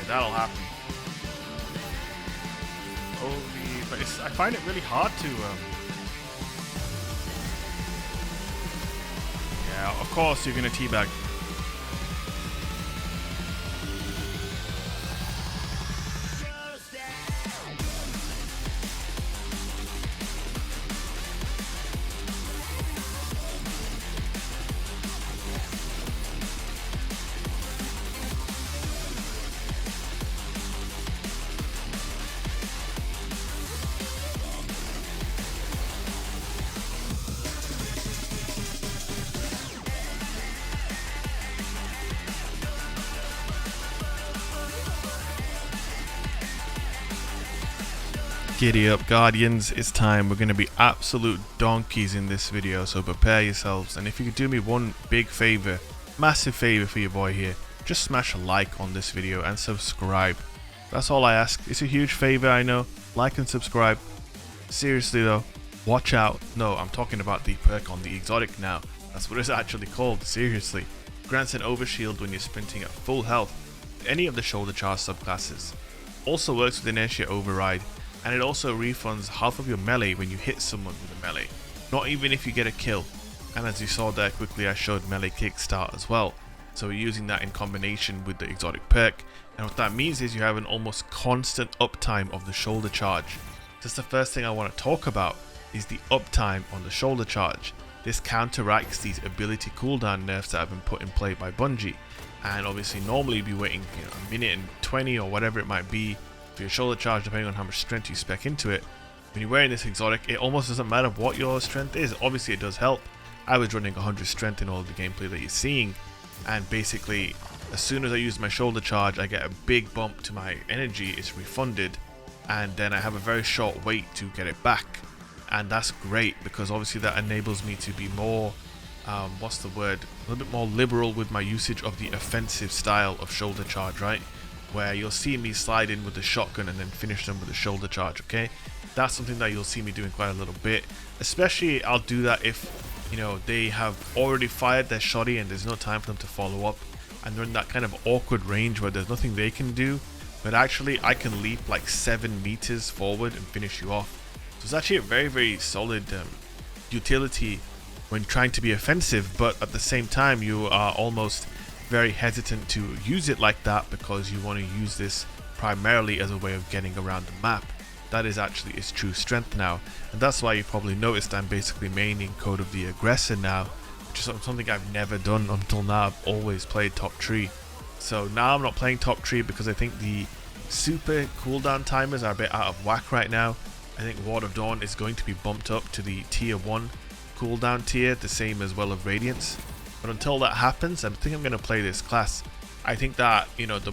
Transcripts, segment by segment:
that'll happen. But I find it really hard to. Yeah, of course you're gonna teabag. Giddy up, Guardians, it's time. We're going to be absolute donkeys in this video, so prepare yourselves. And if you could do me one big favor, massive favor for your boy here, just smash a like on this video and subscribe. That's all I ask. It's a huge favor, I know. Like and subscribe. Seriously though, watch out. No, I'm talking about the perk on the exotic now. That's what it's actually called, seriously. Grants an overshield when you're sprinting at full health with any of the shoulder charge subclasses. Also works with inertia override. And it also refunds half of your melee when you hit someone with a melee, not even if you get a kill. And as you saw there quickly, I showed melee kickstart as well. So we're using that in combination with the exotic perk. And what that means is you have an almost constant uptime of the shoulder charge. Just the first thing I want to talk about is the uptime on the shoulder charge. This counteracts these ability cooldown nerfs that have been put in play by Bungie. And obviously normally you'd be waiting a minute and 20 or whatever it might be for your shoulder charge, depending on how much strength you spec into it. When you're wearing this exotic, it almost doesn't matter what your strength is. Obviously it does help. I was running 100 strength in all of the gameplay that you're seeing, and basically as soon as I use my shoulder charge I get a big bump to my energy. It's refunded, and then I have a very short wait to get it back, and that's great because obviously that enables me to be more a little bit more liberal with my usage of the offensive style of shoulder charge, right? Where you'll see me slide in with the shotgun and then finish them with a shoulder charge, okay? That's something that you'll see me doing quite a little bit. Especially I'll do that if, they have already fired their shotty and there's no time for them to follow up. And they're in that kind of awkward range where there's nothing they can do. But actually I can leap like 7 meters forward and finish you off. So it's actually a very, very solid utility when trying to be offensive. But at the same time you are almost very hesitant to use it like that because you want to use this primarily as a way of getting around the map. That is actually its true strength now, and that's why you probably noticed I'm basically maining Code of the Aggressor now, which is something I've never done until now. I've always played top tree. So now I'm not playing top tree because I think the super cooldown timers are a bit out of whack right now. I think Ward of Dawn is going to be bumped up to the tier 1 cooldown tier, the same as Well of Radiance. But until that happens, I think I'm going to play this class. I think that, one of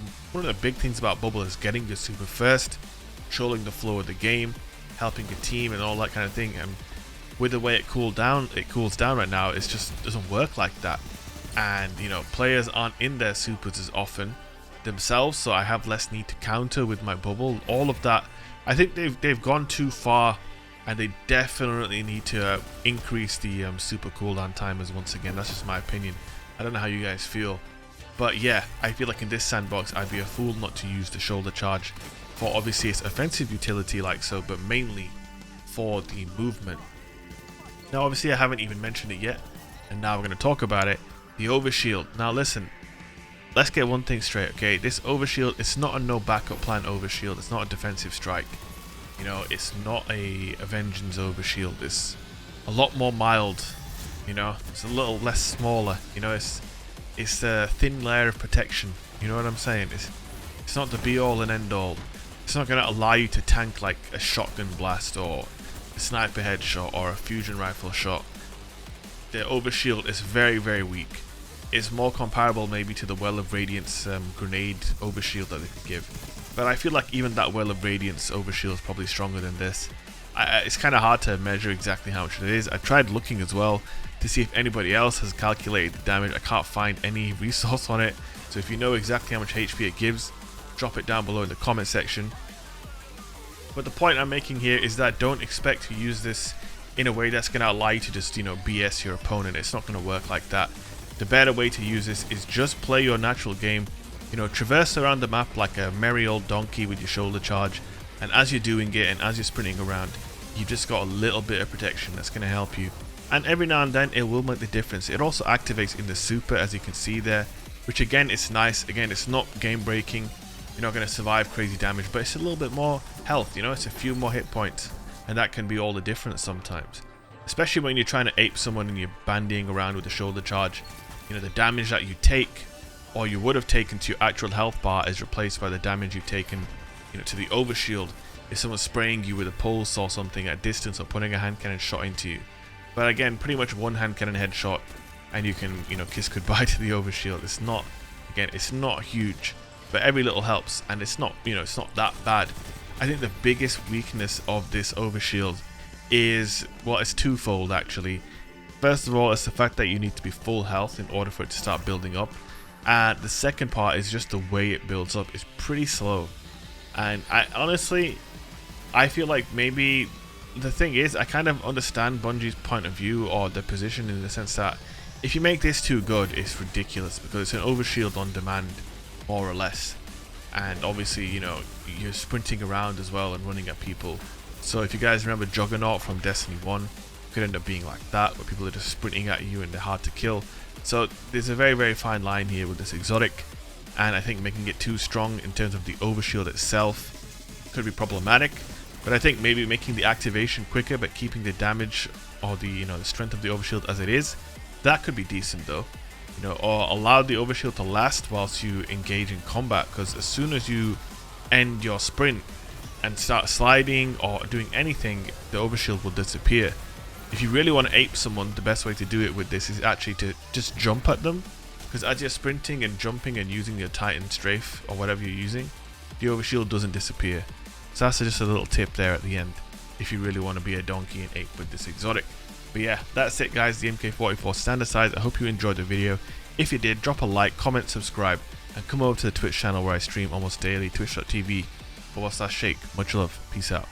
the big things about Bubble is getting your super first, controlling the flow of the game, helping your team and all that kind of thing. And with the way it cools down right now, it just doesn't work like that. And, players aren't in their supers as often themselves, so I have less need to counter with my Bubble. All of that, I think they've gone too far. And they definitely need to increase the super cooldown timers once again. That's just my opinion. I don't know how you guys feel. But yeah, I feel like in this sandbox, I'd be a fool not to use the shoulder charge for obviously its offensive utility like so, but mainly for the movement. Now obviously I haven't even mentioned it yet, and now we're going to talk about it. The Overshield. Now listen, let's get one thing straight, okay? This Overshield, it's not a no backup plan Overshield. It's not a defensive strike. It's not a Vengeance Overshield. It's a lot more mild. It's a little less smaller. It's a thin layer of protection. You know what I'm saying? It's not the be all and end all. It's not going to allow you to tank like a shotgun blast or a sniper headshot or a fusion rifle shot. The Overshield is very, very weak. It's more comparable maybe to the Well of Radiance grenade Overshield that they could give. But I feel like even that Well of Radiance Overshield is probably stronger than this. It's kind of hard to measure exactly how much it is. I tried looking as well to see if anybody else has calculated the damage. I can't find any resource on it. So if you know exactly how much HP it gives, drop it down below in the comment section. But the point I'm making here is that don't expect to use this in a way that's going to allow you to just, BS your opponent. It's not going to work like that. The better way to use this is just play your natural game, You know, traverse around the map like a merry old donkey with your shoulder charge, and as you're doing it and as you're sprinting around, you've just got a little bit of protection that's going to help you. And every now and then it will make the difference. It also activates in the super, as you can see there, which again is nice. Again, it's not game breaking, you're not going to survive crazy damage, but it's a little bit more health, you know, it's a few more hit points, and that can be all the difference sometimes. Especially when you're trying to ape someone and you're bandying around with the shoulder charge. You know, the damage that you take, or you would have taken to your actual health bar, is replaced by the damage you've taken, you know, to the overshield if someone's spraying you with a pulse or something at distance, or putting a hand cannon shot into you. But again, pretty much one hand cannon headshot and you can, you know, kiss goodbye to the overshield. It's not, again, it's not huge, but every little helps, and it's not, you know, it's not that bad. I think the biggest weakness of this overshield is, well, it's twofold actually. First of all, it's the fact that you need to be full health in order for it to start building up, and the second part is just the way it builds up. It's pretty slow, and I honestly, I feel like maybe the thing is, I kind of understand Bungie's point of view, or their position, in the sense that if you make this too good, it's ridiculous, because it's an overshield on demand, more or less. And obviously, you know, you're sprinting around as well and running at people. So if you guys remember Juggernaut from Destiny 1, it could end up being like that, where people are just sprinting at you and they're hard to kill. So there's a very, very fine line here with this exotic, and I think making it too strong in terms of the overshield itself could be problematic. But I think maybe making the activation quicker but keeping the damage, or the, you know, the strength of the overshield as it is, that could be decent though. You know, or allow the overshield to last whilst you engage in combat, because as soon as you end your sprint and start sliding or doing anything, the overshield will disappear. If you really want to ape someone, the best way to do it with this is actually to just jump at them, because as you're sprinting and jumping and using your Titan strafe or whatever you're using, the overshield doesn't disappear. So that's just a little tip there at the end, if you really want to be a donkey and ape with this exotic. But yeah, that's it guys, the Mk.44 Stand Asides. I hope you enjoyed the video. If you did, drop a like, comment, subscribe, and come over to the Twitch channel where I stream almost daily, twitch.tv/shake. Much love, peace out.